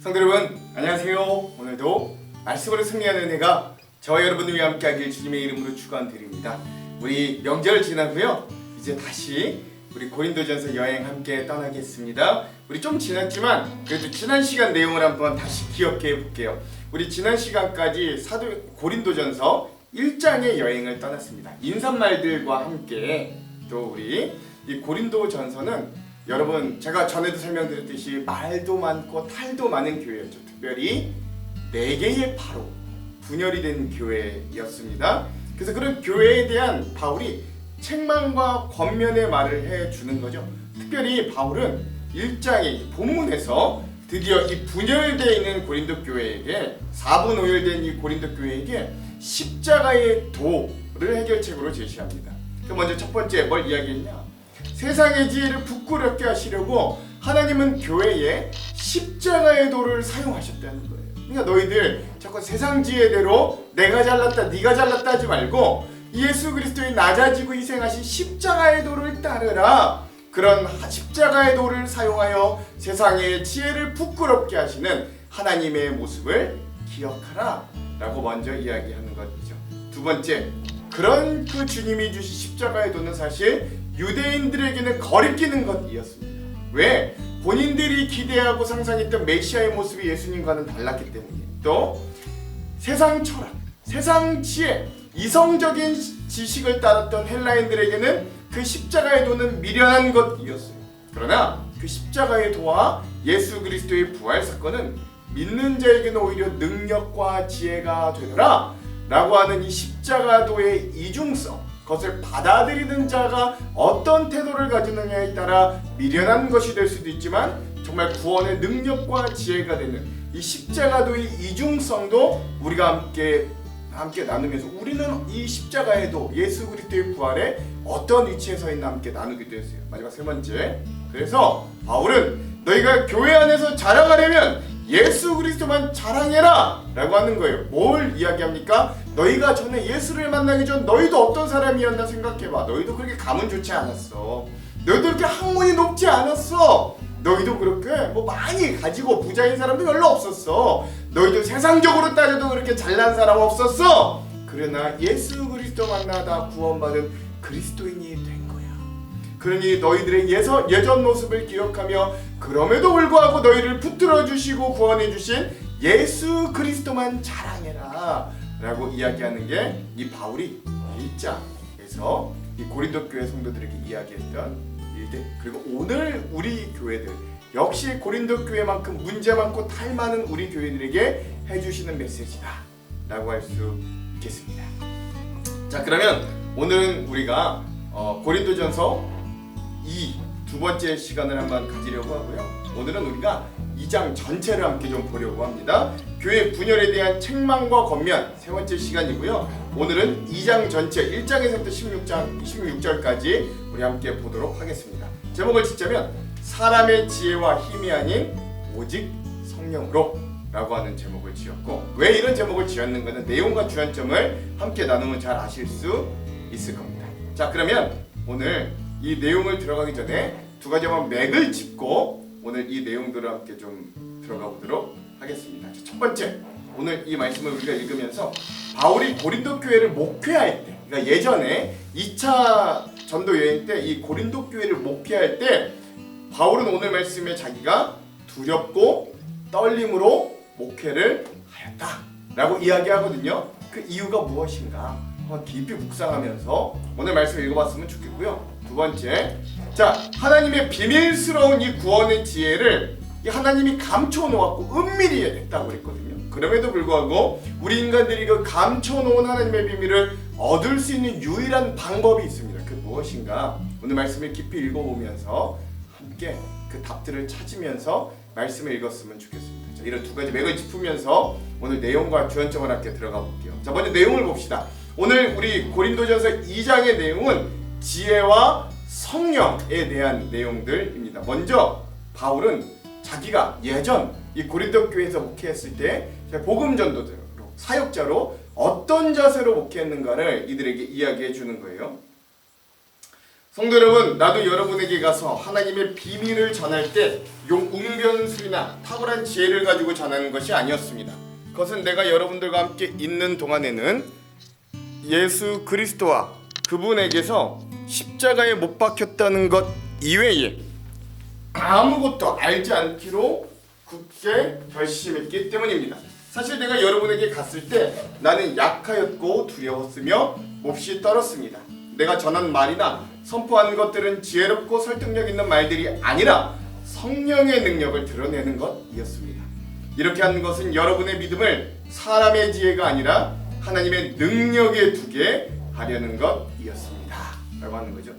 성도 여러분, 안녕하세요. 오늘도 말씀으로 승리하는 은혜가 저와 여러분들과 함께하길 주님의 이름으로 축원드립니다. 우리 명절 지나고요, 이제 다시 우리 고린도전서 여행 함께 떠나겠습니다. 우리 좀 지났지만 그래도 지난 시간 내용을 한번 다시 기억해 볼게요. 우리 지난 시간까지 고린도전서 1장의 여행을 떠났습니다. 인사말들과 함께 또 우리 이 고린도전서는 여러분, 제가 전에도 설명드렸듯이 말도 많고 탈도 많은 교회였죠. 특별히 4개의 파로 분열이 된 교회였습니다. 그래서 그런 교회에 대한 바울이 책망과 권면의 말을 해주는 거죠. 특별히 바울은 1장의 본문에서 드디어 이 분열되어 있는 고린도 교회에게 4분 오열된 이 고린도 교회에게 십자가의 도를 해결책으로 제시합니다. 먼저 첫 번째 뭘 이야기했냐? 세상의 지혜를 부끄럽게 하시려고 하나님은 교회에 십자가의 도를 사용하셨다는 거예요. 그러니까 너희들 자꾸 세상 지혜대로 내가 잘났다 네가 잘났다 하지 말고 예수 그리스도의 낮아지고 희생하신 십자가의 도를 따르라. 그런 십자가의 도를 사용하여 세상의 지혜를 부끄럽게 하시는 하나님의 모습을 기억하라 라고 먼저 이야기하는 것이죠. 두 번째, 그런 그 주님이 주신 십자가의 도는 사실 유대인들에게는 거리끼는 것이었습니다. 왜? 본인들이 기대하고 상상했던 메시아의 모습이 예수님과는 달랐기 때문이에요. 또 세상 철학, 세상 지혜, 이성적인 지식을 따랐던 헬라인들에게는 그 십자가의 도는 미련한 것이었어요. 그러나 그 십자가의 도와 예수 그리스도의 부활 사건은 믿는 자에게는 오히려 능력과 지혜가 되더라 라고 하는 이 십자가도의 이중성, 그것을 받아들이는 자가 어떤 태도를 가지느냐에 따라 미련한 것이 될 수도 있지만 정말 구원의 능력과 지혜가 되는 이 십자가도의 이중성도 우리가 함께 나누면서 우리는 이 십자가에도 예수 그리스도의 부활에 어떤 위치에 서 있나 함께 나누기도 했어요. 마지막 세 번째, 그래서 바울은 너희가 교회 안에서 자랑하려면 예수 그리스도만 자랑해라 라고 하는 거예요. 뭘 이야기합니까? 너희가 전에 예수를 만나기 전 너희도 어떤 사람이었나 생각해봐. 너희도 그렇게 감은 좋지 않았어. 너희도 그렇게 학문이 높지 않았어. 너희도 그렇게 뭐 많이 가지고 부자인 사람도 별로 없었어. 너희도 세상적으로 따져도 그렇게 잘난 사람 없었어. 그러나 예수 그리스도 만나다 구원받은 그리스도인이 된 거야. 그러니 너희들의 예전 모습을 기억하며 그럼에도 불구하고 너희를 붙들어 주시고 구원해 주신 예수 그리스도만 자랑해라 라고 이야기하는 게 이 바울이 1장에서 이 고린도 교회 성도들에게 이야기했던 일들, 그리고 오늘 우리 교회들 역시 고린도 교회만큼 문제 많고 탈 많은 우리 교회들에게 해주시는 메시지다 라고 할 수 있겠습니다. 자, 그러면 오늘은 우리가 고린도전서 두 번째 시간을 한번 가지려고 하고요. 오늘은 우리가 2장 전체를 함께 좀 보려고 합니다. 교회 분열에 대한 책망과 권면 세 번째 시간이고요. 오늘은 2장 전체 1장에서부터 16절까지 우리 함께 보도록 하겠습니다. 제목을 짓자면 사람의 지혜와 힘이 아닌 오직 성령으로 라고 하는 제목을 지었고, 왜 이런 제목을 지었는가는 내용과 주안점을 함께 나누면 잘 아실 수 있을 겁니다. 자, 그러면 오늘 이 내용을 들어가기 전에 두 가지 한번 맥을 짚고 오늘 이 내용들을 함께 좀 들어가 보도록 하겠습니다. 첫 번째, 오늘 이 말씀을 우리가 읽으면서 바울이 고린도 교회를 목회할 때, 그러니까 예전에 2차 전도 여행 때 이 고린도 교회를 목회할 때 바울은 오늘 말씀에 자기가 두렵고 떨림으로 목회를 하였다 라고 이야기하거든요. 그 이유가 무엇인가 한번 깊이 묵상하면서 오늘 말씀을 읽어봤으면 좋겠고요. 두 번째, 자, 하나님의 비밀스러운 이 구원의 지혜를 하나님이 감춰놓았고 은밀히 했다고 그랬거든요. 그럼에도 불구하고 우리 인간들이 그 감춰놓은 하나님의 비밀을 얻을 수 있는 유일한 방법이 있습니다. 그 무엇인가? 오늘 말씀을 깊이 읽어보면서 함께 그 답들을 찾으면서 말씀을 읽었으면 좋겠습니다. 자, 이런 두 가지 맥을 짚으면서 오늘 내용과 주안점을 함께 들어가 볼게요. 자, 먼저 내용을 봅시다. 오늘 우리 고린도전서 2장의 내용은 지혜와 성령에 대한 내용들입니다. 먼저 바울은 자기가 예전 이 고린도 교회에서 목회했을 때 복음 전도자로, 사역자로 어떤 자세로 목회했는가를 이들에게 이야기해 주는 거예요. 성도 여러분, 나도 여러분에게 가서 하나님의 비밀을 전할 때 웅변술이나 탁월한 지혜를 가지고 전하는 것이 아니었습니다. 그것은 내가 여러분들과 함께 있는 동안에는 예수 그리스도와 그분에게서 십자가에 못 박혔다는 것 이외에 아무것도 알지 않기로 굳게 결심했기 때문입니다. 사실 내가 여러분에게 갔을 때 나는 약하였고 두려웠으며 몹시 떨었습니다. 내가 전한 말이나 선포하는 것들은 지혜롭고 설득력 있는 말들이 아니라 성령의 능력을 드러내는 것이었습니다. 이렇게 하는 것은 여러분의 믿음을 사람의 지혜가 아니라 하나님의 능력에 두게 하려는 것이었습니다. 라고 하는 거죠.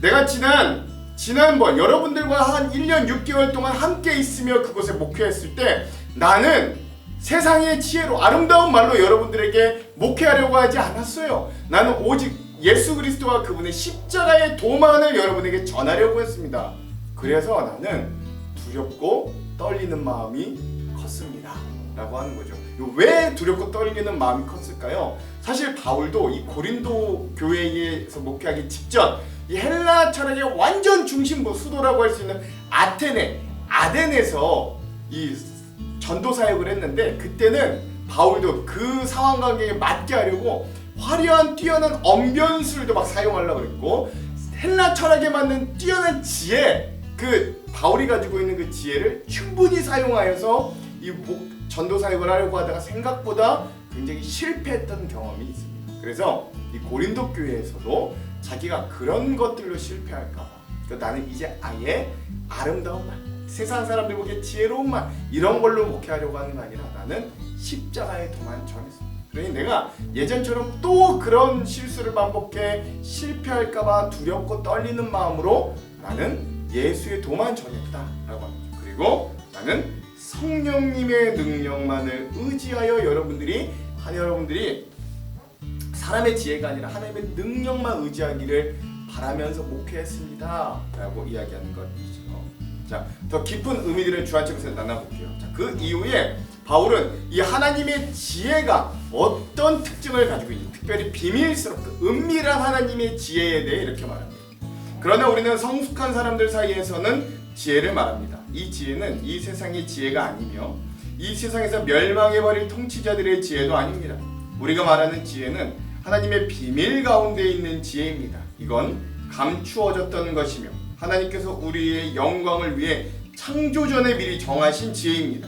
내가 지난번 여러분들과 한 1년 6개월 동안 함께 있으며 그곳에 목회했을 때 나는 세상의 지혜로 아름다운 말로 여러분들에게 목회하려고 하지 않았어요. 나는 오직 예수 그리스도와 그분의 십자가의 도만을 여러분에게 전하려고 했습니다. 그래서 나는 두렵고 떨리는 마음이 컸습니다. 라고 하는 거죠. 왜 두렵고 떨리는 마음이 컸을까요? 사실 바울도 이 고린도 교회에서 목회하기 직전 이 헬라 철학의 완전 중심부 수도라고 할 수 있는 아덴에서 이 전도 사역을 했는데, 그때는 바울도 그 상황 관계에 맞게 하려고 화려한 뛰어난 언변술도 막 사용하려고 그랬고, 헬라 철학에 맞는 뛰어난 지혜, 그 바울이 가지고 있는 그 지혜를 충분히 사용하여서 이 전도 사역을 하려고 하다가 생각보다 굉장히 실패했던 경험이 있습니다. 그래서 이 고린도 교회에서도 자기가 그런 것들로 실패할까 봐, 그러니까 나는 이제 아예 아름다운 말, 세상 사람들 보기에 지혜로운 말, 이런 걸로 목회하려고 하는 게 아니라 나는 십자가의 도만 전했습니다. 그러니 내가 예전처럼 또 그런 실수를 반복해 실패할까 봐 두렵고 떨리는 마음으로 나는 예수의 도만 전했다라고 합니다. 그리고 나는 성령님의 능력만을 의지하여 여러분들이 사람의 지혜가 아니라 하나님의 능력만 의지하기를 바라면서 목회했습니다 라고 이야기하는 것이죠. 자, 더 깊은 의미들을 주안점에서 나눠볼게요. 자, 그 이후에 바울은 이 하나님의 지혜가 어떤 특징을 가지고 있는지, 특별히 비밀스럽고 은밀한 하나님의 지혜에 대해 이렇게 말합니다. 그러나 우리는 성숙한 사람들 사이에서는 지혜를 말합니다. 이 지혜는 이 세상의 지혜가 아니며 이 세상에서 멸망해버릴 통치자들의 지혜도 아닙니다. 우리가 말하는 지혜는 하나님의 비밀 가운데 있는 지혜입니다. 이건 감추어졌던 것이며 하나님께서 우리의 영광을 위해 창조전에 미리 정하신 지혜입니다.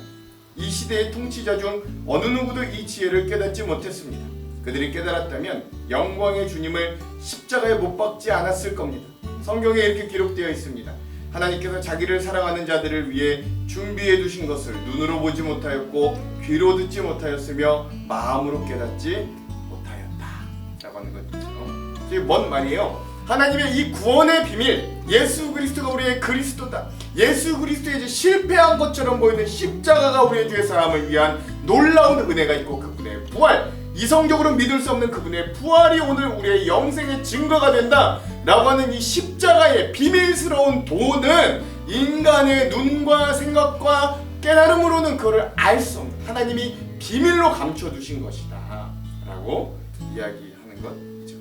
이 시대의 통치자 중 어느 누구도 이 지혜를 깨닫지 못했습니다. 그들이 깨달았다면 영광의 주님을 십자가에 못 박지 않았을 겁니다. 성경에 이렇게 기록되어 있습니다. 하나님께서 자기를 사랑하는 자들을 위해 준비해 두신 것을 눈으로 보지 못하였고 귀로 듣지 못하였으며 마음으로 깨닫지 못하였다 라고 하는 거죠. 이게 뭔 말이에요? 하나님의 이 구원의 비밀, 예수 그리스도가 우리의 그리스도다, 예수 그리스도의 이제 실패한 것처럼 보이는 십자가가 우리의 죄 사함을 위한 놀라운 은혜가 있고 그분의 부활, 이성적으로 믿을 수 없는 그분의 부활이 오늘 우리의 영생의 증거가 된다 라고 하는 이 십자가의 비밀스러운 도는 인간의 눈과 생각과 깨달음으로는 그걸 알 수 없는 하나님이 비밀로 감춰두신 것이다 라고 이야기하는 것이죠.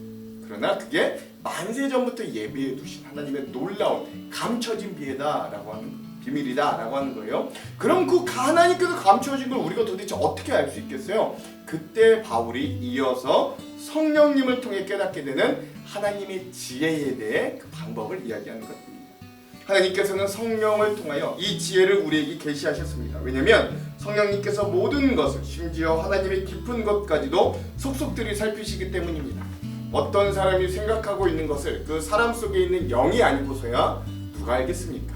그러나 그게 만세전부터 예비해 두신 하나님의 놀라운 감춰진 비밀이다 라고 하는 거예요. 그럼 그 하나님께서 감춰진 걸 우리가 도대체 어떻게 알 수 있겠어요? 그때 바울이 이어서 성령님을 통해 깨닫게 되는 하나님의 지혜에 대해 그 방법을 이야기하는 것입니다. 하나님께서는 성령을 통하여 이 지혜를 우리에게 계시하셨습니다. 왜냐하면 성령님께서 모든 것을, 심지어 하나님의 깊은 것까지도 속속들이 살피시기 때문입니다. 어떤 사람이 생각하고 있는 것을 그 사람 속에 있는 영이 아니고서야 누가 알겠습니까?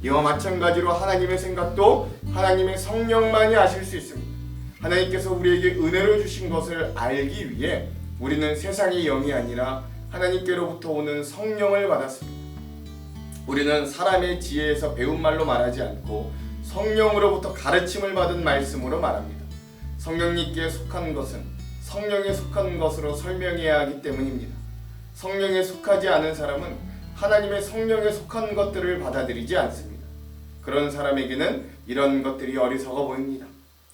이와 마찬가지로 하나님의 생각도 하나님의 성령만이 아실 수 있습니다. 하나님께서 우리에게 은혜를 주신 것을 알기 위해 우리는 세상의 영이 아니라 하나님께로부터 오는 성령을 받았습니다. 우리는 사람의 지혜에서 배운 말로 말하지 않고 성령으로부터 가르침을 받은 말씀으로 말합니다. 성령님께 속한 것은 성령에 속한 것으로 설명해야 하기 때문입니다. 성령에 속하지 않은 사람은 하나님의 성령에 속한 것들을 받아들이지 않습니다. 그런 사람에게는 이런 것들이 어리석어 보입니다.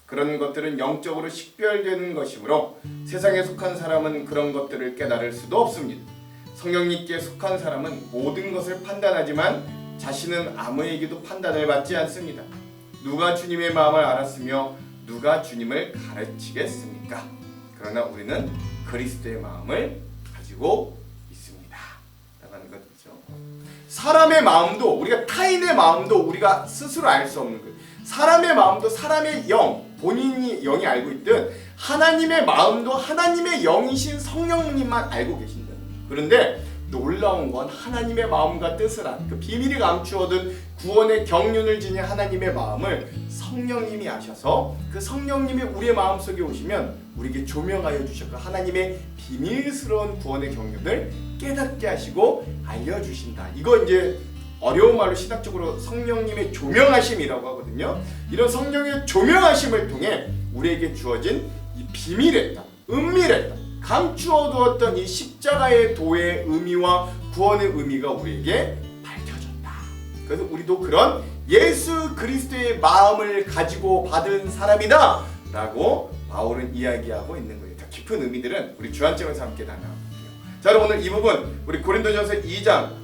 그런 것들은 영적으로 식별되는 것이므로 세상에 속한 사람은 그런 것들을 깨달을 수도 없습니다. 성령님께 속한 사람은 모든 것을 판단하지만 자신은 아무에게도 판단을 받지 않습니다. 누가 주님의 마음을 알았으며 누가 주님을 가르치겠습니까? 그러나 우리는 그리스도의 마음을 가지고 있습니다. 라는 것이죠. 사람의 마음도, 우리가 타인의 마음도 우리가 스스로 알 수 없는 거예요. 사람의 마음도 사람의 영, 본인이 영이 알고 있듯 하나님의 마음도 하나님의 영이신 성령님만 알고 계신다. 그런데 놀라운 건 하나님의 마음과 뜻을 아는 그 비밀이 감추어둔 구원의 경륜을 지닌 하나님의 마음을 성령님이 아셔서 그 성령님이 우리의 마음속에 오시면 우리에게 조명하여 주셨고 하나님의 비밀스러운 구원의 경륜을 깨닫게 하시고 알려주신다. 이거 이제 어려운 말로 신학적으로 성령님의 조명하심이라고 하거든요. 이런 성령의 조명하심을 통해 우리에게 주어진 이 비밀의 땅, 은밀의 땅, 감추어두었던 이 십자가의 도의 의미와 구원의 의미가 우리에게 밝혀졌다. 그래서 우리도 그런 예수 그리스도의 마음을 가지고 받은 사람이다 라고 바울은 이야기하고 있는 거예요. 더 깊은 의미들은 우리 주안점에서 함께 나눠볼게요. 자, 그럼 오늘 이 부분 우리 고린도전서 2장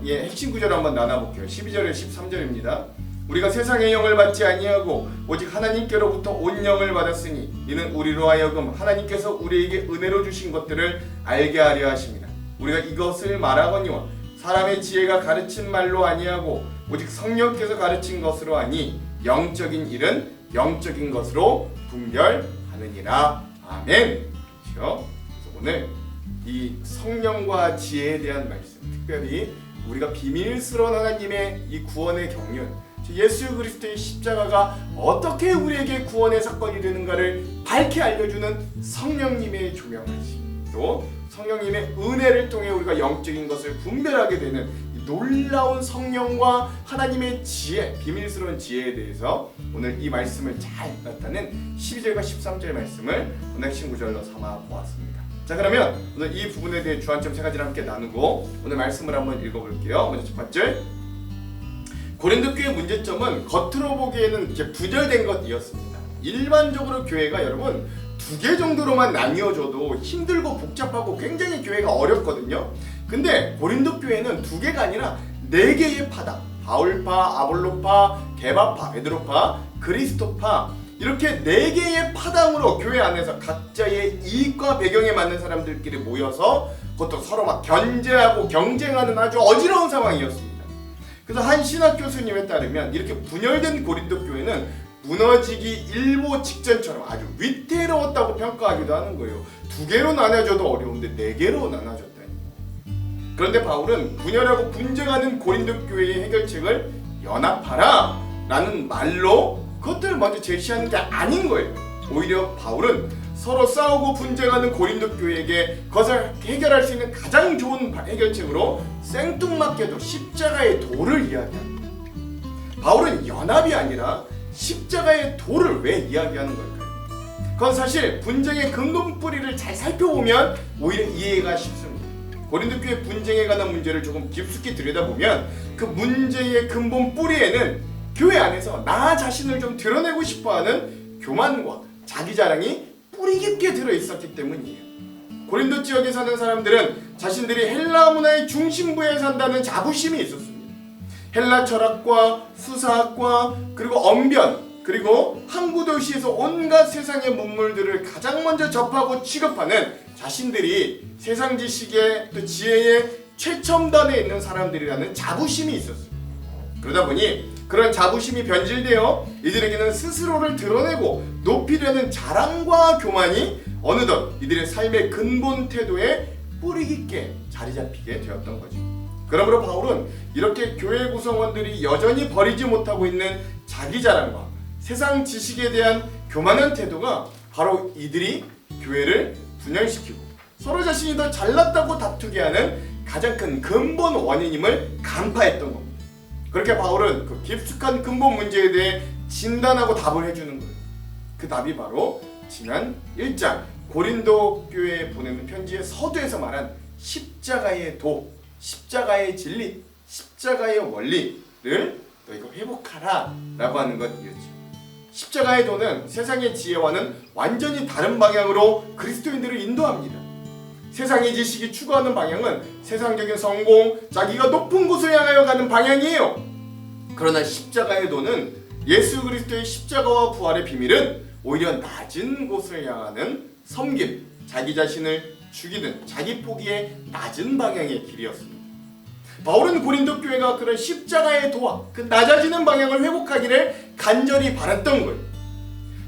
핵심 구절을 한번 나눠볼게요. 12절에 13절입니다. 우리가 세상의 영을 받지 아니하고 오직 하나님께로부터 온 영을 받았으니 이는 우리로 하여금 하나님께서 우리에게 은혜로 주신 것들을 알게 하려 하십니다. 우리가 이것을 말하거니와 사람의 지혜가 가르친 말로 아니하고 오직 성령께서 가르친 것으로 하니 영적인 일은 영적인 것으로 분별하느니라. 아멘. 그렇죠? 그래서 오늘 이 성령과 지혜에 대한 말씀, 특별히 우리가 비밀스러운 하나님의 이 구원의 경륜, 예수 그리스도의 십자가가 어떻게 우리에게 구원의 사건이 되는가를 밝게 알려주는 성령님의 조명하심, 또 성령님의 은혜를 통해 우리가 영적인 것을 분별하게 되는 이 놀라운 성령과 하나님의 지혜, 비밀스러운 지혜에 대해서 오늘 이 말씀을 잘 나타낸 12절과 13절 말씀을 오늘 핵심 구절로 삼아 보았습니다. 자, 그러면 오늘 이 부분에 대해 주안점 세 가지를 함께 나누고 오늘 말씀을 한번 읽어볼게요. 먼저 첫 번째, 고린도 교회의 문제점은 겉으로 보기에는 이렇게 부절된 것이었습니다. 일반적으로 교회가 여러분 2개 정도로만 나뉘어져도 힘들고 복잡하고 굉장히 교회가 어렵거든요. 근데 고린도 교회는 2개가 아니라 4개의 파다, 바울파, 아볼로파, 게바파, 베드로파, 그리스도파, 이렇게 4개의 파당으로 교회 안에서 각자의 이익과 배경에 맞는 사람들끼리 모여서 그것도 서로 막 견제하고 경쟁하는 아주 어지러운 상황이었습니다. 그래서 한 신학 교수님에 따르면 이렇게 분열된 고린도 교회는 무너지기 일보 직전처럼 아주 위태로웠다고 평가하기도 하는 거예요. 2개로 나눠져도 어려운데 4개로 나눠졌다니. 그런데 바울은 분열하고 분쟁하는 고린도 교회의 해결책을 연합하라 라는 말로 그것들을 먼저 제시하는 게 아닌 거예요. 오히려 바울은 서로 싸우고 분쟁하는 고린도 교회에게 그것을 해결할 수 있는 가장 좋은 해결책으로 생뚱맞게도 십자가의 도를 이야기합니다. 바울은 연합이 아니라 십자가의 도를 왜 이야기하는 걸까요? 그건 사실 분쟁의 근본 뿌리를 잘 살펴보면 오히려 이해가 쉽습니다. 고린도 교회 분쟁에 관한 문제를 조금 깊숙이 들여다보면 그 문제의 근본 뿌리에는 교회 안에서 나 자신을 좀 드러내고 싶어하는 교만과 자기 자랑이 뿌리 깊게 들어있었기 때문이에요. 고린도 지역에 사는 사람들은 자신들이 헬라 문화의 중심부에 산다는 자부심이 있었습니다. 헬라 철학과 수사학과 그리고 언변 그리고 항구 도시에서 온갖 세상의 문물들을 가장 먼저 접하고 취급하는 자신들이 세상 지식의 또 지혜의 최첨단에 있는 사람들이라는 자부심이 있었습니다. 그러다 보니 그런 자부심이 변질되어 이들에게는 스스로를 드러내고 높이려는 자랑과 교만이 어느덧 이들의 삶의 근본 태도에 뿌리 깊게 자리 잡히게 되었던 거죠. 그러므로 바울은 이렇게 교회 구성원들이 여전히 버리지 못하고 있는 자기 자랑과 세상 지식에 대한 교만한 태도가 바로 이들이 교회를 분열시키고 서로 자신이 더 잘났다고 다투게 하는 가장 큰 근본 원인임을 간파했던 겁니다. 그렇게 바울은 그 깊숙한 근본 문제에 대해 진단하고 답을 해주는 거예요. 그 답이 바로 지난 1장 고린도 교회에 보내는 편지의 서두에서 말한 십자가의 도, 십자가의 진리, 십자가의 원리를 너희가 회복하라 라고 하는 것이었죠. 십자가의 도는 세상의 지혜와는 완전히 다른 방향으로 그리스도인들을 인도합니다. 세상의 지식이 추구하는 방향은 세상적인 성공, 자기가 높은 곳을 향하여 가는 방향이에요. 그러나 십자가의 도는 예수 그리스도의 십자가와 부활의 비밀은 오히려 낮은 곳을 향하는 섬김, 자기 자신을 죽이는 자기 포기의 낮은 방향의 길이었습니다. 바울은 고린도 교회가 그런 십자가의 도와 그 낮아지는 방향을 회복하기를 간절히 바랐던 거예요.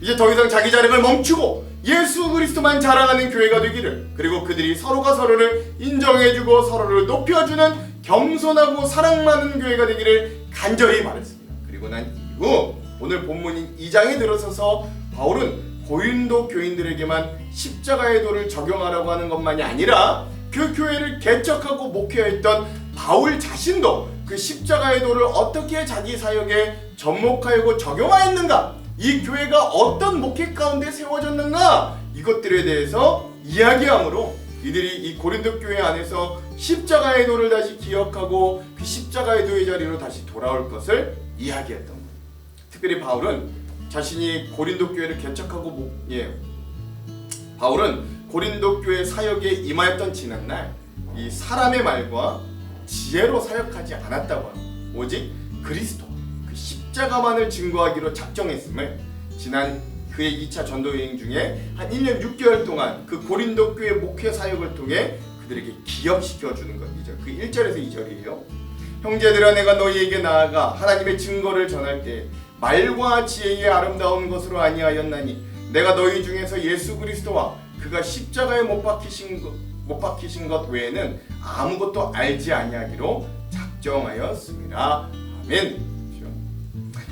이제 더 이상 자기 자랑을 멈추고 예수 그리스도만 자랑하는 교회가 되기를, 그리고 그들이 서로가 서로를 인정해주고 서로를 높여주는 겸손하고 사랑 많은 교회가 되기를 간절히 바랐습니다. 그리고 난 이후 오늘 본문인 2장에 들어서서 바울은 고린도 교인들에게만 십자가의 도를 적용하라고 하는 것만이 아니라 그 교회를 개척하고 목회했던 바울 자신도 그 십자가의 도를 어떻게 자기 사역에 접목하고 적용하였는가, 이 교회가 어떤 목회 가운데 세워졌는가, 이것들에 대해서 이야기함으로 이들이 이 고린도 교회 안에서 십자가의 도를 다시 기억하고 그 십자가의 도의 자리로 다시 돌아올 것을 이야기했던 거예요. 특별히 바울은 자신이 고린도 교회를 개척하고 바울은 고린도 교회 사역에 임하였던 지난날 이 사람의 말과 지혜로 사역하지 않았다고 합니다. 오직 그리스도 그 십자가만을 증거하기로 작정했음을 지난 그의 2차 전도 여행 중에 한 1년 6개월 동안 그 고린도 교회 목회 사역을 통해 그들에게 기억시켜 주는 것이죠. 그 1절에서 2절이에요. 형제들아, 내가 너희에게 나아가 하나님의 증거를 전할 때 말과 지혜의 아름다운 것으로 아니하였나니 내가 너희 중에서 예수 그리스도와 그가 십자가에 못 박히신 것 외에는 아무것도 알지 아니하기로 작정하였습니다. 아멘.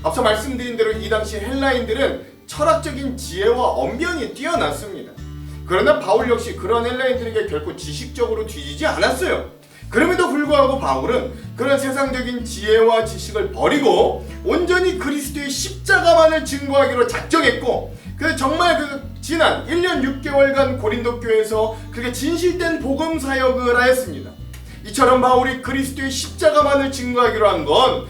앞서 말씀드린 대로 이 당시 헬라인들은 철학적인 지혜와 언변이 뛰어났습니다. 그러나 바울 역시 그런 헬라인들에게 결코 지식적으로 뒤지지 않았어요. 그럼에도 불구하고 바울은 그런 세상적인 지혜와 지식을 버리고 온전히 그리스도의 십자가만을 증거하기로 작정했고, 그래서 정말 그 지난 1년 6개월간 고린도 교회에서 그렇게 진실된 복음 사역을 하였습니다. 이처럼 바울이 그리스도의 십자가만을 증거하기로 한 건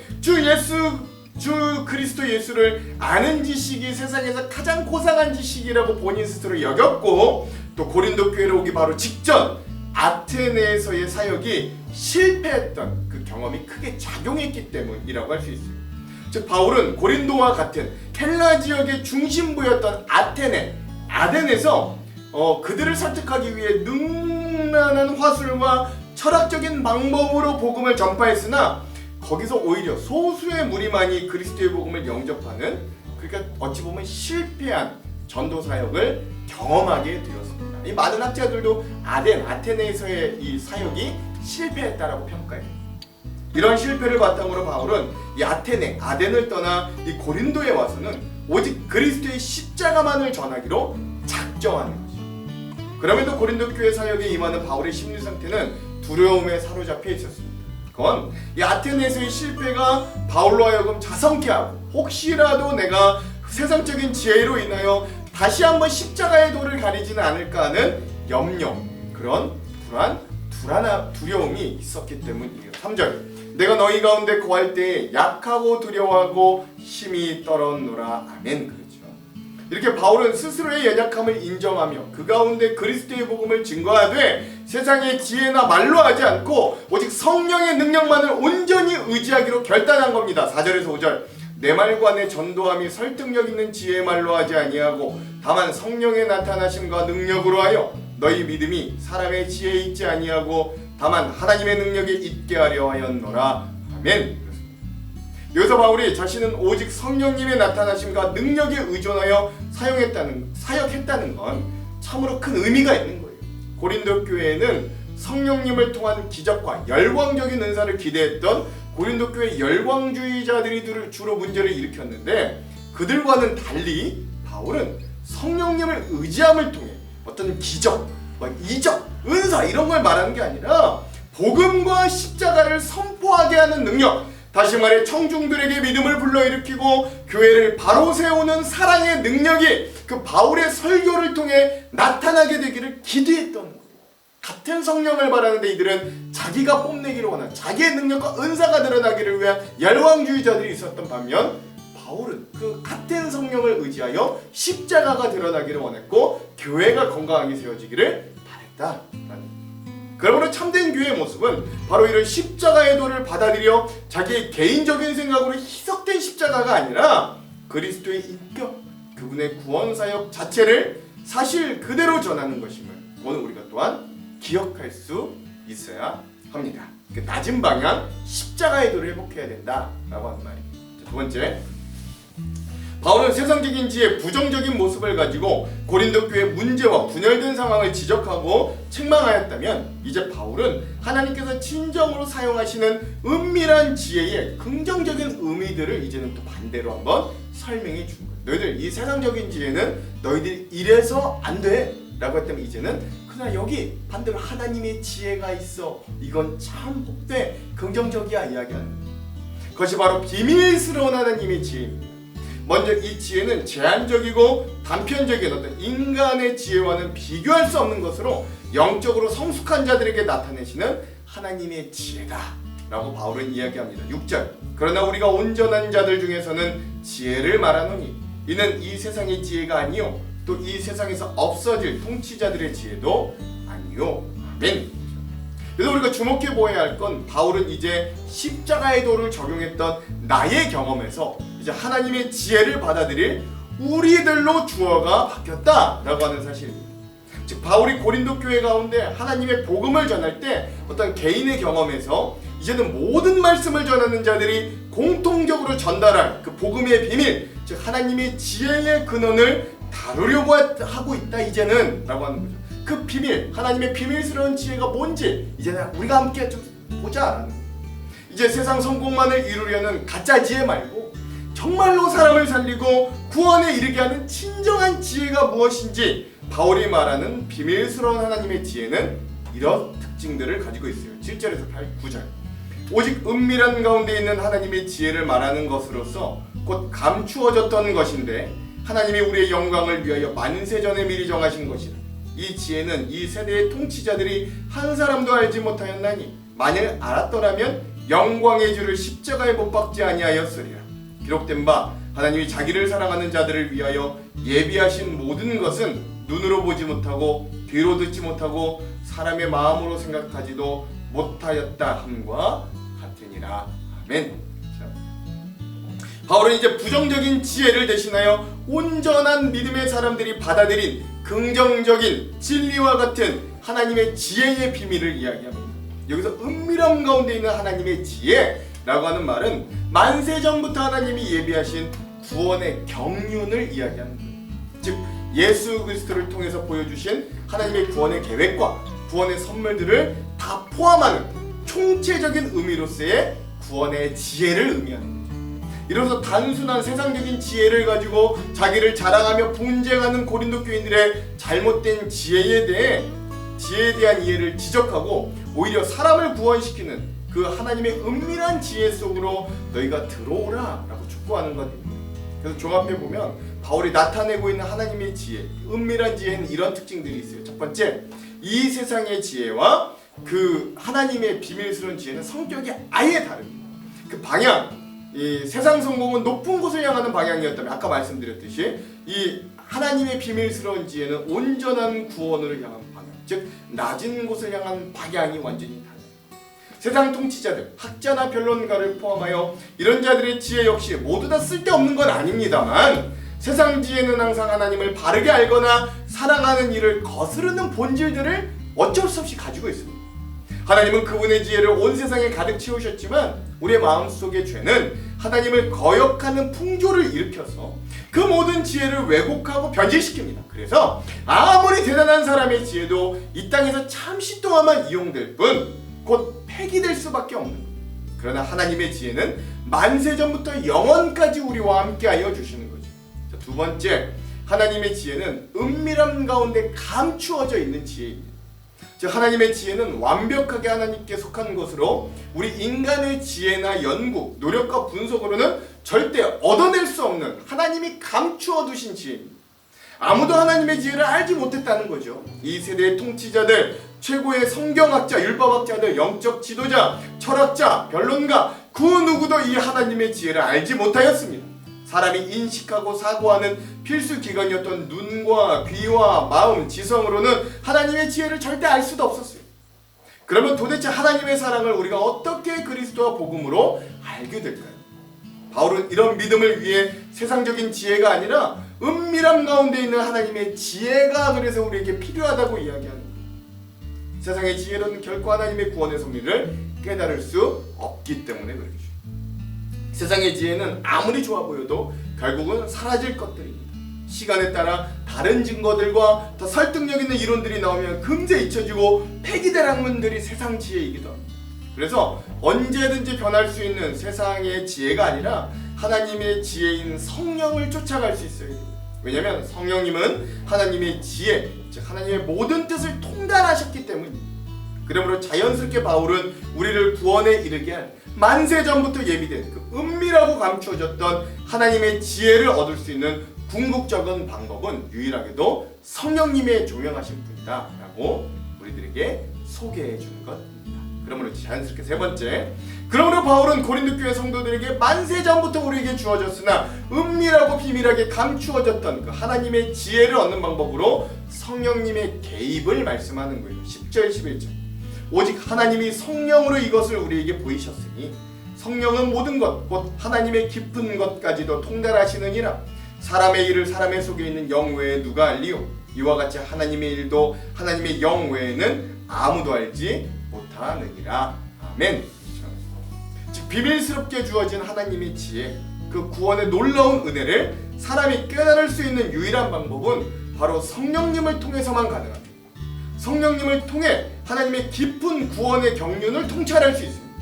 주 그리스도 예수를 아는 지식이 세상에서 가장 고상한 지식이라고 본인 스스로 여겼고, 또 고린도 교회로 오기 바로 직전 아테네에서의 사역이 실패했던 그 경험이 크게 작용했기 때문이라고 할 수 있어요. 즉 바울은 고린도와 같은 헬라 지역의 중심부였던 아덴에서 그들을 설득하기 위해 능란한 화술과 철학적인 방법으로 복음을 전파했으나 거기서 오히려 소수의 무리만이 그리스도의 복음을 영접하는, 그러니까 어찌 보면 실패한 전도 사역을 경험하게 되었습니다. 이 많은 학자들도 아테네에서의 이 사역이 실패했다라고 평가해요. 이런 실패를 바탕으로 바울은 이 아덴을 떠나 이 고린도에 와서는 오직 그리스도의 십자가만을 전하기로 작정하는 것이죠. 그럼에도 고린도 교회 사역에 임하는 바울의 심리 상태는 두려움에 사로잡혀 있었습니다. 그건 이 아테네에서의 실패가 바울로 하여금 자성케 하고, 혹시라도 내가 세상적인 지혜로 인하여 다시 한번 십자가의 도를 가리지는 않을까 하는 염려, 그런 두려움이 있었기 때문이에요. 3절, 내가 너희 가운데 거할 때 약하고 두려워하고 힘이 떨었노라. 아멘. 그렇죠. 이렇게 바울은 스스로의 연약함을 인정하며 그 가운데 그리스도의 복음을 증거하되 세상의 지혜나 말로 하지 않고 오직 성령의 능력만을 온전히 의지하기로 결단한 겁니다. 4절에서 5절, 내 말과 내 전도함이 설득력 있는 지혜의 말로 하지 아니하고 다만 성령의 나타나심과 능력으로 하여 너희 믿음이 사람의 지혜에 있지 아니하고 다만 하나님의 능력에 있게 하려 하였노라. 아멘. 여기서 바울이 자신은 오직 성령님의 나타나심과 능력에 의존하여 사역했다는 건 참으로 큰 의미가 있는 거예요. 고린도 교회에는 성령님을 통한 기적과 열광적인 은사를 기대했던 고린도 교회 열광주의자들이 주로 문제를 일으켰는데, 그들과는 달리 바울은 성령님을 의지함을 통해 어떤 기적, 이적, 은사 이런 걸 말하는 게 아니라 복음과 십자가를 선포하게 하는 능력, 다시 말해 청중들에게 믿음을 불러일으키고 교회를 바로 세우는 사랑의 능력이 그 바울의 설교를 통해 나타나게 되기를 기대했던 거예요. 같은 성령을 말하는데 이들은 자기가 뽐내기를 원한 자기의 능력과 은사가 드러나기를 위한 열광주의자들이 있었던 반면, 바울은 그 같은 성령을 의지하여 십자가가 드러나기를 원했고 교회가 건강하게 세워지기를 바랬다라는 그러므로 참된 교회의 모습은 바로 이런 십자가의 도를 받아들여 자기의 개인적인 생각으로 희석된 십자가가 아니라 그리스도의 인격, 그분의 구원 사역 자체를 사실 그대로 전하는 것임을 오늘 우리가 또한 기억할 수 있어야 합니다. 그 낮은 방향 십자가의 도를 회복해야 된다라고 하는 말입니다. 두 번째, 바울은 세상적인 지혜, 부정적인 모습을 가지고 고린도 교회 문제와 분열된 상황을 지적하고 책망하였다면, 이제 바울은 하나님께서 진정으로 사용하시는 은밀한 지혜의 긍정적인 의미들을 이제는 또 반대로 한번 설명해 준 거예요. 너희들 이 세상적인 지혜는 너희들이 이래서 안 돼 라고 했다면, 이제는 그러나 여기 반대로 하나님의 지혜가 있어, 이건 참 복돼, 긍정적이야 이야기하는 거예요. 그것이 바로 비밀스러운 하나님의 지혜입니다. 먼저 이 지혜는 제한적이고 단편적인 어떤 인간의 지혜와는 비교할 수 없는 것으로 영적으로 성숙한 자들에게 나타내시는 하나님의 지혜다 라고 바울은 이야기합니다. 6절, 그러나 우리가 온전한 자들 중에서는 지혜를 말하노니 이는 이 세상의 지혜가 아니요 또 이 세상에서 없어질 통치자들의 지혜도 아니요. 아멘. 그래서 우리가 주목해 보아야 할 건, 바울은 이제 십자가의 도를 적용했던 나의 경험에서 이제 하나님의 지혜를 받아들일 우리들로 주어가 바뀌었다라고 하는 사실입니다. 즉 바울이 고린도 교회 가운데 하나님의 복음을 전할 때 어떤 개인의 경험에서 이제는 모든 말씀을 전하는 자들이 공통적으로 전달할 그 복음의 비밀, 즉 하나님의 지혜의 근원을 다루려고 하고 있다 이제는 라고 하는 거죠. 그 비밀, 하나님의 비밀스러운 지혜가 뭔지 이제는 우리가 함께 좀 보자. 이제 세상 성공만을 이루려는 가짜 지혜 말고 정말로 사람을 살리고 구원에 이르게 하는 진정한 지혜가 무엇인지, 바울이 말하는 비밀스러운 하나님의 지혜는 이런 특징들을 가지고 있어요. 7절에서 8, 9절. 오직 은밀한 가운데 있는 하나님의 지혜를 말하는 것으로서 곧 감추어졌던 것인데 하나님이 우리의 영광을 위하여 만세전에 미리 정하신 것이라. 이 지혜는 이 세대의 통치자들이 한 사람도 알지 못하였나니 만일 알았더라면 영광의 주를 십자가에 못 박지 아니하였으리라. 기록된 바 하나님이 자기를 사랑하는 자들을 위하여 예비하신 모든 것은 눈으로 보지 못하고 귀로 듣지 못하고 사람의 마음으로 생각하지도 못하였다 함과 같으니라. 아멘. 바울은 이제 부정적인 지혜를 대신하여 온전한 믿음의 사람들이 받아들인 긍정적인 진리와 같은 하나님의 지혜의 비밀을 이야기합니다. 여기서 은밀함 가운데 있는 하나님의 지혜라고 하는 말은 만세전부터 하나님이 예비하신 구원의 경륜을 이야기하는 거예요. 즉 예수 그리스도를 통해서 보여주신 하나님의 구원의 계획과 구원의 선물들을 다 포함하는 총체적인 의미로서의 구원의 지혜를 의미하는 거예요. 이로써 단순한 세상적인 지혜를 가지고 자기를 자랑하며 분쟁하는 고린도 교인들의 잘못된 지혜에 대한 이해를 지적하고 오히려 사람을 구원시키는 그 하나님의 은밀한 지혜 속으로 너희가 들어오라 라고 촉구하는 것입니다. 그래서 종합해보면 바울이 나타내고 있는 하나님의 지혜, 은밀한 지혜는 이런 특징들이 있어요. 첫 번째, 이 세상의 지혜와 그 하나님의 비밀스러운 지혜는 성격이 아예 다릅니다. 그 방향, 이 세상 성공은 높은 곳을 향하는 방향이었다면 아까 말씀드렸듯이 이 하나님의 비밀스러운 지혜는 온전한 구원으로 향한 방향, 즉 낮은 곳을 향한 방향이 완전히 달라요. 세상 통치자들, 학자나 변론가를 포함하여 이런 자들의 지혜 역시 모두 다 쓸데없는 건 아닙니다만 세상 지혜는 항상 하나님을 바르게 알거나 사랑하는 일을 거스르는 본질들을 어쩔 수 없이 가지고 있습니다. 하나님은 그분의 지혜를 온 세상에 가득 채우셨지만 우리의 마음속의 죄는 하나님을 거역하는 풍조를 일으켜서 그 모든 지혜를 왜곡하고 변질시킵니다. 그래서 아무리 대단한 사람의 지혜도 이 땅에서 잠시 동안만 이용될 뿐 곧 폐기될 수밖에 없는 거예요. 그러나 하나님의 지혜는 만세전부터 영원까지 우리와 함께하여 주시는 거죠. 자, 두 번째, 하나님의 지혜는 은밀함 가운데 감추어져 있는 지혜입니다. 즉 하나님의 지혜는 완벽하게 하나님께 속한 것으로 우리 인간의 지혜나 연구, 노력과 분석으로는 절대 얻어낼 수 없는 하나님이 감추어 두신 지혜입니다. 아무도 하나님의 지혜를 알지 못했다는 거죠. 이 세대의 통치자들, 최고의 성경학자, 율법학자들, 영적 지도자, 철학자, 변론가 그 누구도 이 하나님의 지혜를 알지 못하였습니다. 사람이 인식하고 사고하는 필수 기관이었던 눈과 귀와 마음, 지성으로는 하나님의 지혜를 절대 알 수도 없었어요. 그러면 도대체 하나님의 사랑을 우리가 어떻게 그리스도와 복음으로 알게 될까요? 바울은 이런 믿음을 위해 세상적인 지혜가 아니라 은밀함 가운데 있는 하나님의 지혜가 그래서 우리에게 필요하다고 이야기하는 거예요. 세상의 지혜로는 결코 하나님의 구원의 섭리를 깨달을 수 없기 때문에 그렇죠. 세상의 지혜는 아무리 좋아 보여도 결국은 사라질 것들입니다. 시간에 따라 다른 증거들과 더 설득력 있는 이론들이 나오면 금세 잊혀지고 폐기될 학문들이 세상 지혜이기도 합니다. 그래서 언제든지 변할 수 있는 세상의 지혜가 아니라 하나님의 지혜인 성령을 쫓아갈 수 있어야 됩니다. 왜냐하면 성령님은 하나님의 지혜, 즉 하나님의 모든 뜻을 통달하셨기 때문입니다. 그러므로 자연스럽게 바울은 우리를 구원에 이르게 할 만세 전부터 예비된 그 은밀하고 감추어졌던 하나님의 지혜를 얻을 수 있는 궁극적인 방법은 유일하게도 성령님의 조명하신 분이다 라고 우리들에게 소개해 주는 것입니다. 그러므로 자연스럽게 세 번째, 그러므로 바울은 고린도 교회 성도들에게 만세 전부터 우리에게 주어졌으나 은밀하고 비밀하게 감추어졌던 그 하나님의 지혜를 얻는 방법으로 성령님의 개입을 말씀하는 거예요. 10절 11절, 오직 하나님이 성령으로 이것을 우리에게 보이셨으니 성령은 모든 것 곧 하나님의 깊은 것까지도 통달하시느니라. 사람의 일을 사람의 속에 있는 영 외에 누가 알리요? 이와 같이 하나님의 일도 하나님의 영 외에는 아무도 알지 못하느니라. 아멘. 즉 비밀스럽게 주어진 하나님의 지혜, 그 구원의 놀라운 은혜를 사람이 깨달을 수 있는 유일한 방법은 바로 성령님을 통해서만 가능합니다. 성령님을 통해 하나님의 깊은 구원의 경륜을 통찰할 수 있습니다.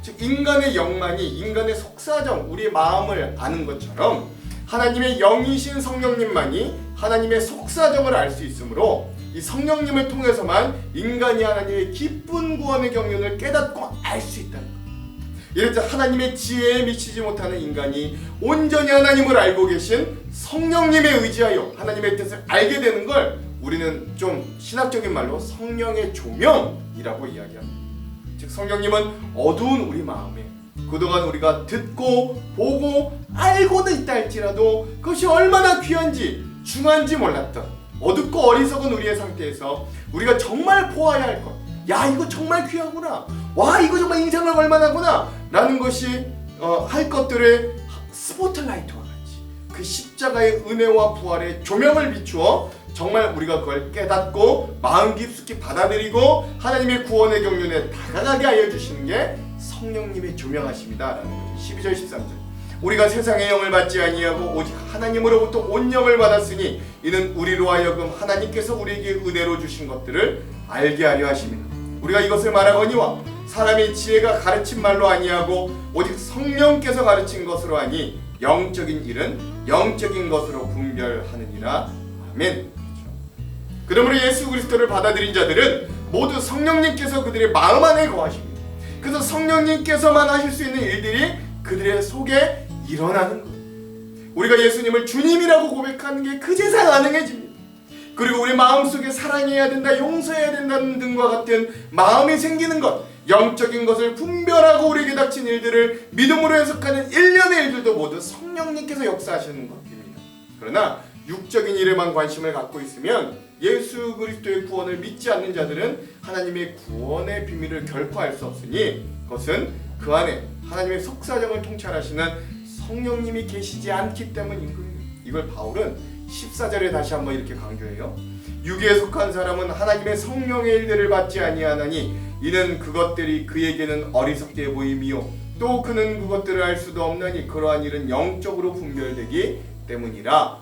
즉 인간의 영만이 인간의 속사정, 우리의 마음을 아는 것처럼 하나님의 영이신 성령님만이 하나님의 속사정을 알 수 있으므로 이 성령님을 통해서만 인간이 하나님의 깊은 구원의 경륜을 깨닫고 알 수 있다는 것. 이럴 때 하나님의 지혜에 미치지 못하는 인간이 온전히 하나님을 알고 계신 성령님에 의지하여 하나님의 뜻을 알게 되는 걸 우리는 좀 신학적인 말로 성령의 조명이라고 이야기합니다. 즉 성령님은 어두운 우리 마음에 그동안 우리가 듣고 보고 알고는 있다 할지라도 그것이 얼마나 귀한지 중요한지 몰랐던 어둡고 어리석은 우리의 상태에서 우리가 정말 보아야 할 것, 야 이거 정말 귀하구나, 와 이거 정말 인생을 걸만하구나 라는 것이 할 것들의 스포트라이트와 같이 그 십자가의 은혜와 부활의 조명을 비추어 정말 우리가 그걸 깨닫고 마음 깊숙이 받아들이고 하나님의 구원의 경륜에 다가가게 하여 주시는 게 성령님의 조명하심이다 라는 거죠. 12절 13절, 우리가 세상의 영을 받지 아니하고 오직 하나님으로부터 온 영을 받았으니 이는 우리로 하여금 하나님께서 우리에게 은혜로 주신 것들을 알게 하려 하심이라. 우리가 이것을 말하거니와 사람의 지혜가 가르친 말로 아니하고 오직 성령께서 가르친 것으로 하니 영적인 일은 영적인 것으로 분별하느니라. 아멘. 그러므로 예수 그리스도를 받아들인 자들은 모두 성령님께서 그들의 마음 안에 거하십니다. 그래서 성령님께서만 하실 수 있는 일들이 그들의 속에 일어나는 거예요. 우리가 예수님을 주님이라고 고백하는 게 그제야 가능해집니다. 그리고 우리 마음속에 사랑해야 된다, 용서해야 된다는 등과 같은 마음이 생기는 것, 영적인 것을 분별하고 우리에게 닥친 일들을 믿음으로 해석하는 일련의 일들도 모두 성령님께서 역사하시는 것입니다. 그러나 육적인 일에만 관심을 갖고 있으면 예수 그리스도의 구원을 믿지 않는 자들은 하나님의 구원의 비밀을 결코 알 수 없으니 그것은 그 안에 하나님의 속사정을 통찰하시는 성령님이 계시지 않기 때문인 거예요. 이걸 바울은 14절에 다시 한번 이렇게 강조해요. 육에 속한 사람은 하나님의 성령의 일들을 받지 아니하나니 이는 그것들이 그에게는 어리석게 보임이요 또 그는 그것들을 알 수도 없나니 그러한 일은 영적으로 분별되기 때문이라.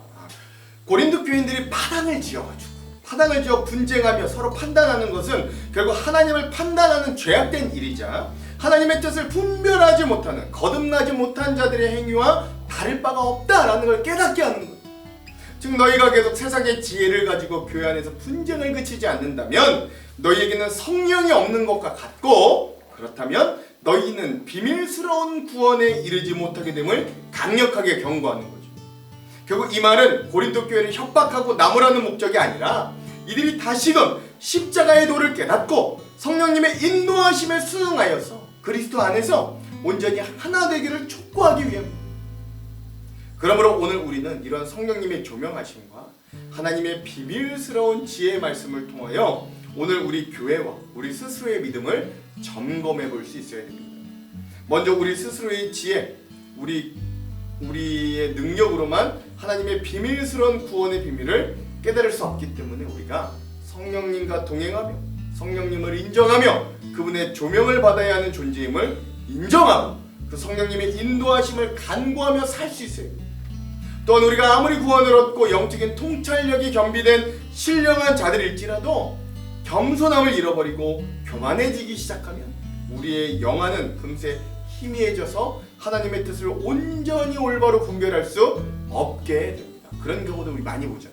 고린도 교인들이 파당을 지어 분쟁하며 서로 판단하는 것은 결국 하나님을 판단하는 죄악된 일이자 하나님의 뜻을 분별하지 못하는 거듭나지 못한 자들의 행위와 다를 바가 없다라는 걸 깨닫게 하는 거예요. 즉 너희가 계속 세상의 지혜를 가지고 교회 안에서 분쟁을 그치지 않는다면 너희에게는 성령이 없는 것과 같고, 그렇다면 너희는 비밀스러운 구원에 이르지 못하게 됨을 강력하게 경고하는 거죠. 결국 이 말은 고린도 교회를 협박하고 나무라는 목적이 아니라 이들이 다시금 십자가의 도를 깨닫고 성령님의 인도하심에 순응하여서 그리스도 안에서 온전히 하나 되기를 촉구하기 위함입니다. 그러므로 오늘 우리는 이런 성령님의 조명하심과 하나님의 비밀스러운 지혜의 말씀을 통하여 오늘 우리 교회와 우리 스스로의 믿음을 점검해 볼 수 있어야 됩니다. 먼저 우리 스스로의 지혜, 우리의 능력으로만 하나님의 비밀스러운 구원의 비밀을 깨달을 수 없기 때문에 우리가 성령님과 동행하며 성령님을 인정하며 그분의 조명을 받아야 하는 존재임을 인정하고 그 성령님의 인도하심을 간구하며 살 수 있어요. 또한 우리가 아무리 구원을 얻고 영적인 통찰력이 겸비된 신령한 자들일지라도 겸손함을 잃어버리고 교만해지기 시작하면 우리의 영안은 금세 희미해져서 하나님의 뜻을 온전히 올바로 분별할 수 없게 됩니다. 그런 경우도 우리 많이 보죠.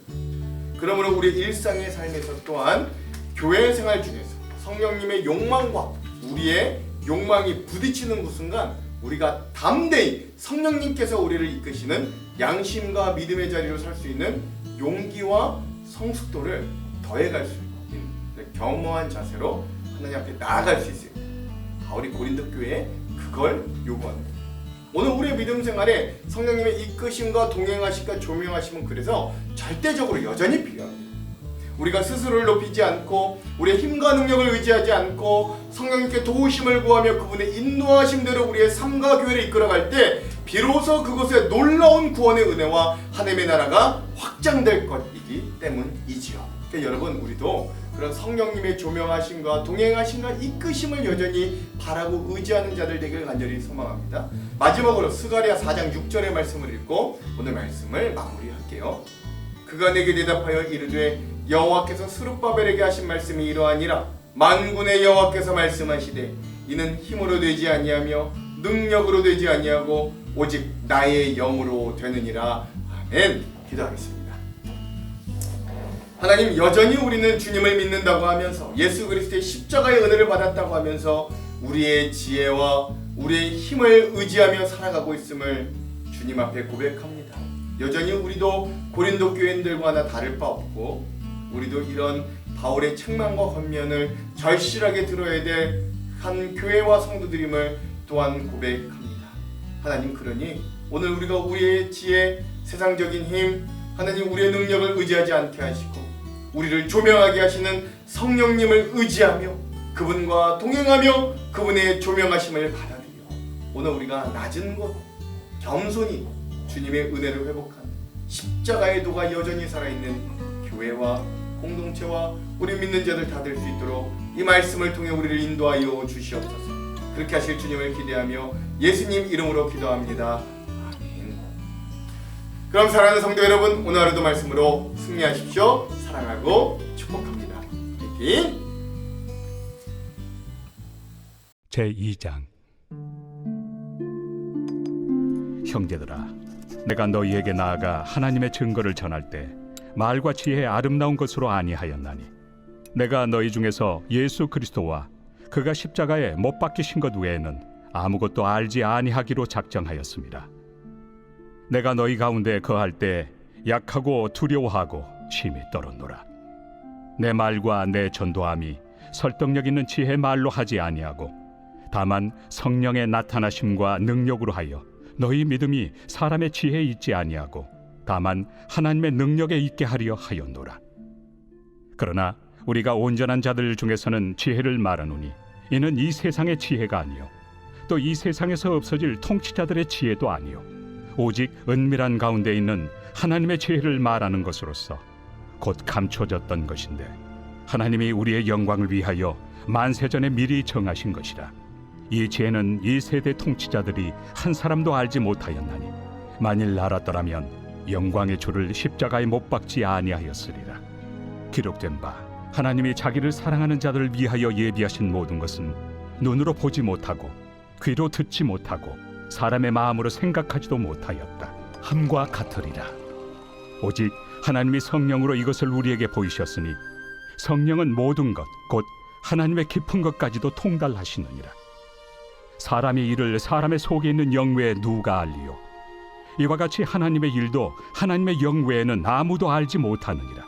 그러므로 우리 일상의 삶에서 또한 교회 생활 중에서 성령님의 욕망과 우리의 욕망이 부딪히는 그 순간 우리가 담대히 성령님께서 우리를 이끄시는 양심과 믿음의 자리로 살 수 있는 용기와 성숙도를 더해갈 수 있는 겸허한 자세로 하나님 앞에 나아갈 수 있어요. 우리 고린도 교회에 그걸 요구합니다. 오늘 우리의 믿음 생활에 성령님의 이끄심과 동행하심과 조명하심은 그래서 절대적으로 여전히 필요합니다. 우리가 스스로를 높이지 않고 우리의 힘과 능력을 의지하지 않고 성령님께 도우심을 구하며 그분의 인도하심대로 우리의 삶과 교회를 이끌어갈 때 비로소 그곳에 놀라운 구원의 은혜와 하나님의 나라가 확장될 것이기 때문이지요. 그러니까 여러분, 우리도 그런 성령님의 조명하심과 동행하심과 이끄심을 여전히 바라고 의지하는 자들 되기를 간절히 소망합니다. 마지막으로 스가랴 4장 6절의 말씀을 읽고 오늘 말씀을 마무리할게요. 그가 내게 대답하여 이르되 여호와께서 스룹바벨에게 하신 말씀이 이러하니라. 만군의 여호와께서 말씀하시되 이는 힘으로 되지 아니하며 능력으로 되지 아니하고 오직 나의 영으로 되느니라. 아멘. 기도하겠습니다. 하나님, 여전히 우리는 주님을 믿는다고 하면서 예수 그리스도의 십자가의 은혜를 받았다고 하면서 우리의 지혜와 우리의 힘을 의지하며 살아가고 있음을 주님 앞에 고백합니다. 여전히 우리도 고린도 교인들과 하나 다를 바 없고 우리도 이런 바울의 책망과 권면을 절실하게 들어야 될 한 교회와 성도들임을 또한 고백합니다. 하나님, 그러니 오늘 우리가 우리의 지혜, 세상적인 힘, 하나님 우리의 능력을 의지하지 않게 하시고 우리를 조명하게 하시는 성령님을 의지하며 그분과 동행하며 그분의 조명하심을 받아들여 오늘 우리가 낮은 곳 겸손히 주님의 은혜를 회복하는 십자가의 도가 여전히 살아있는 교회와 공동체와 우리 믿는 자들 다 될 수 있도록 이 말씀을 통해 우리를 인도하여 주시옵소서. 그렇게 하실 주님을 기대하며 예수님 이름으로 기도합니다. 아멘. 그럼 사랑하는 성도 여러분, 오늘 하루도 말씀으로 승리하십시오. 사랑하고 축복합니다. 화이팅! 제2장. 형제들아, 내가 너희에게 나아가 하나님의 증거를 전할 때 말과 지혜의 아름다운 것으로 아니하였나니 내가 너희 중에서 예수 그리스도와 그가 십자가에 못 박히신 것 외에는 아무것도 알지 아니하기로 작정하였습니다. 내가 너희 가운데 거할 때 약하고 두려워하고 심히 떨었노라. 내 말과 내 전도함이 설득력 있는 지혜 말로 하지 아니하고 다만 성령의 나타나심과 능력으로 하여 너희 믿음이 사람의 지혜에 있지 아니하고 다만 하나님의 능력에 있게 하려 하였노라. 그러나 우리가 온전한 자들 중에서는 지혜를 말하노니 이는 이 세상의 지혜가 아니요 또 이 세상에서 없어질 통치자들의 지혜도 아니요 오직 은밀한 가운데 있는 하나님의 지혜를 말하는 것으로서 곧 감춰졌던 것인데 하나님이 우리의 영광을 위하여 만세전에 미리 정하신 것이라. 이 지혜는 이 세대 통치자들이 한 사람도 알지 못하였나니 만일 알았더라면 영광의 주를 십자가에 못 박지 아니하였으리라. 기록된 바 하나님이 자기를 사랑하는 자들을 위하여 예비하신 모든 것은 눈으로 보지 못하고 귀로 듣지 못하고 사람의 마음으로 생각하지도 못하였다 함과 같으리라. 오직 하나님이 성령으로 이것을 우리에게 보이셨으니 성령은 모든 것 곧 하나님의 깊은 것까지도 통달하시느니라. 사람의 일을 사람의 속에 있는 영 외에 누가 알리요? 이와 같이 하나님의 일도 하나님의 영 외에는 아무도 알지 못하느니라.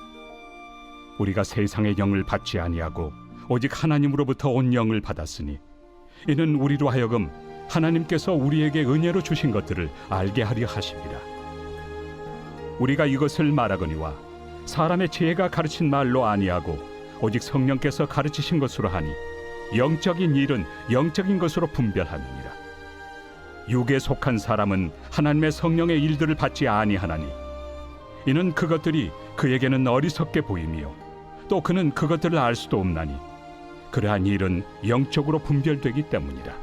우리가 세상의 영을 받지 아니하고 오직 하나님으로부터 온 영을 받았으니 이는 우리로 하여금 하나님께서 우리에게 은혜로 주신 것들을 알게 하려 하심이라. 우리가 이것을 말하거니와 사람의 지혜가 가르친 말로 아니하고 오직 성령께서 가르치신 것으로 하니 영적인 일은 영적인 것으로 분별하느니라. 육에 속한 사람은 하나님의 성령의 일들을 받지 아니하나니 이는 그것들이 그에게는 어리석게 보임이요 또 그는 그것들을 알 수도 없나니 그러한 일은 영적으로 분별되기 때문이라.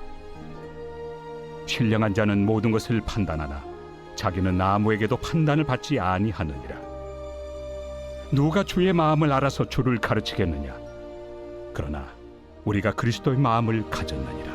신령한 자는 모든 것을 판단하나 자기는 아무에게도 판단을 받지 아니하느니라. 누가 주의 마음을 알아서 주를 가르치겠느냐? 그러나 우리가 그리스도의 마음을 가졌느니라.